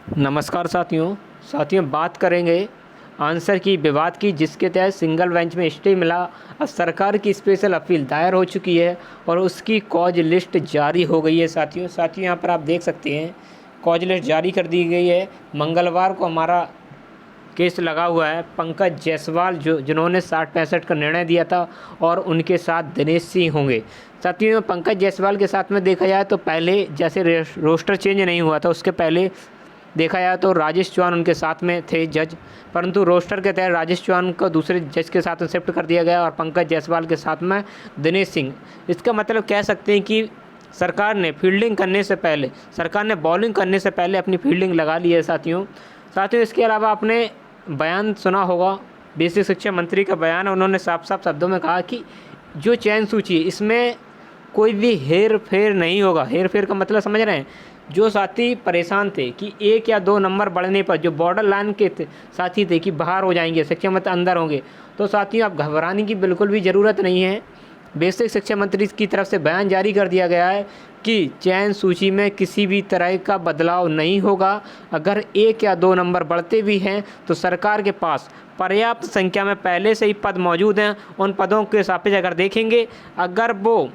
नमस्कार साथियों बात करेंगे आंसर की विवाद की, जिसके तहत सिंगल बेंच में स्टे मिला। अब सरकार की स्पेशल अपील दायर हो चुकी है और उसकी कॉज लिस्ट जारी हो गई है। साथियों यहाँ पर आप देख सकते हैं कॉज लिस्ट जारी कर दी गई है। मंगलवार को हमारा केस लगा हुआ है पंकज जायसवाल जिन्होंने 60-65 का निर्णय दिया था, और उनके साथ दिनेश सिंह होंगे। साथियों पंकज जायसवाल के साथ में देखा जाए तो पहले जैसे रोस्टर चेंज नहीं हुआ था, उसके पहले देखा जाए तो राजेश चौहान उनके साथ में थे जज, परंतु रोस्टर के तहत राजेश चौहान को दूसरे जज के साथ में शिफ्ट कर दिया गया और पंकज जायसवाल के साथ में दिनेश सिंह। इसका मतलब कह सकते हैं कि सरकार ने बॉलिंग करने से पहले अपनी फील्डिंग लगा ली है। साथियों इसके अलावा आपने बयान सुना होगा, बेसिक शिक्षा मंत्री का बयान है। उन्होंने साफ शब्दों में कहा कि जो चयन सूची है इसमें कोई भी हेर फेर नहीं होगा। हेर फेर का मतलब समझ रहे हैं? जो साथी परेशान थे कि 1 या 2 नंबर बढ़ने पर, जो बॉर्डर लाइन के साथी थे कि बाहर हो जाएंगे, शिक्षा मंत्री अंदर होंगे, तो साथियों अब घबराने की बिल्कुल भी ज़रूरत नहीं है। बेसिक शिक्षा मंत्री की तरफ से बयान जारी कर दिया गया है कि चयन सूची में किसी भी तरह का बदलाव नहीं होगा। अगर 1 या 2 नंबर बढ़ते भी हैं तो सरकार के पास पर्याप्त संख्या में पहले से ही पद मौजूद हैं। उन पदों के सापेक्ष अगर देखेंगे, अगर वो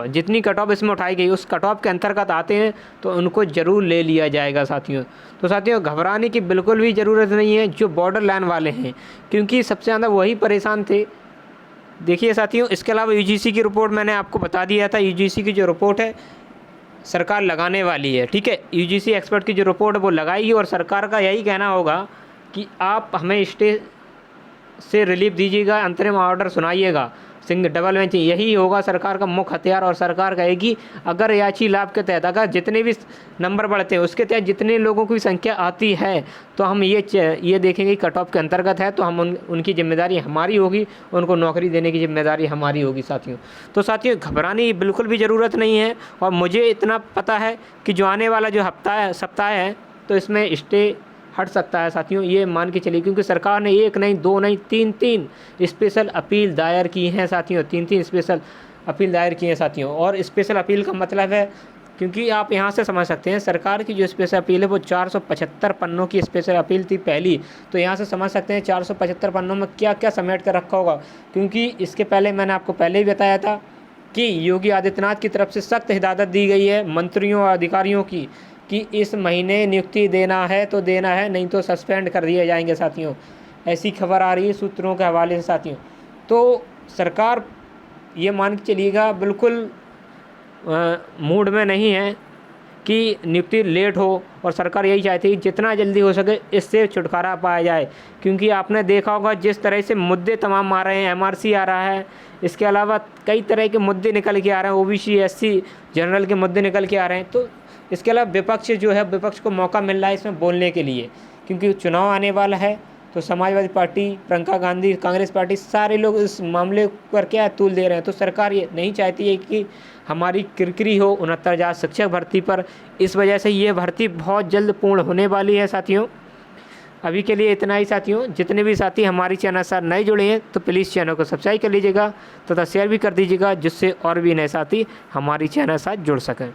जितनी कट ऑफ इसमें उठाई गई उस कट ऑफ के अंतर्गत आते हैं तो उनको ज़रूर ले लिया जाएगा। साथियों घबराने की बिल्कुल भी ज़रूरत नहीं है जो बॉर्डर लाइन वाले हैं, क्योंकि सबसे ज़्यादा वही परेशान थे। देखिए साथियों, इसके अलावा यूजीसी की रिपोर्ट मैंने आपको बता दिया था। यूजीसी की जो रिपोर्ट है सरकार लगाने वाली है, ठीक है। यूजीसी एक्सपर्ट की जो रिपोर्ट है वो लगाएगी और सरकार का यही कहना होगा कि आप हमें स्टे से रिलीफ दीजिएगा, अंतरिम ऑर्डर सुनाइएगा। डबल बेंच यही होगा सरकार का मुख्य हथियार। और सरकार कहेगी अगर याची लाभ के तहत अगर जितने भी नंबर बढ़ते हैं उसके तहत जितने लोगों की संख्या आती है तो हम ये देखेंगे कट ऑफ के अंतर्गत है तो हम उनकी जिम्मेदारी हमारी होगी, उनको नौकरी देने की जिम्मेदारी हमारी होगी। साथियों घबराने की बिल्कुल भी ज़रूरत नहीं है। और मुझे इतना पता है कि जो आने वाला जो सप्ताह है तो इसमें स्टे हट सकता है। साथियों ये मान के चलिए, क्योंकि सरकार ने 1 नहीं 2 नहीं 3 स्पेशल अपील दायर की हैं। साथियों 3 स्पेशल अपील दायर की हैं साथियों। और स्पेशल अपील का मतलब है, क्योंकि आप यहाँ से समझ सकते हैं सरकार की जो स्पेशल अपील है वो 475 पन्नों की स्पेशल अपील थी पहली, तो यहाँ से समझ सकते हैं 475 पन्नों में क्या क्या समेट कर रखा होगा। क्योंकि इसके पहले मैंने आपको पहले भी बताया था कि योगी आदित्यनाथ की तरफ से सख्त हिदायत दी गई है मंत्रियों और अधिकारियों की कि इस महीने नियुक्ति देना है तो देना है, नहीं तो सस्पेंड कर दिए जाएंगे। साथियों ऐसी खबर आ रही है सूत्रों के हवाले से। साथियों तो सरकार ये मान के चलिएगा बिल्कुल मूड में नहीं है कि नियुक्ति लेट हो, और सरकार यही चाहती है कि जितना जल्दी हो सके इससे छुटकारा पाया जाए। क्योंकि आपने देखा होगा जिस तरह से मुद्दे तमाम आ रहे हैं, एमआरसी आ रहा है, इसके अलावा कई तरह के मुद्दे निकल के आ रहे हैं, ओबीसी एससी जनरल के मुद्दे निकल के आ रहे हैं। तो इसके अलावा विपक्ष को मौका मिल रहा है इसमें बोलने के लिए, क्योंकि चुनाव आने वाला है। तो समाजवादी पार्टी, प्रियंका गांधी, कांग्रेस पार्टी, सारे लोग इस मामले पर क्या तूल दे रहे हैं। तो सरकार ये नहीं चाहती है कि हमारी किरकिरी हो 69,000 शिक्षक भर्ती पर। इस वजह से ये भर्ती बहुत जल्द पूर्ण होने वाली है। साथियों अभी के लिए इतना ही। साथियों जितने भी साथी हमारी चैनल से नए जुड़े हैं तो प्लीज़ चैनल को सब्सक्राइब कर लीजिएगा तथा शेयर भी कर दीजिएगा, जिससे और भी नए साथी हमारी चैनल साथ जुड़ सकें।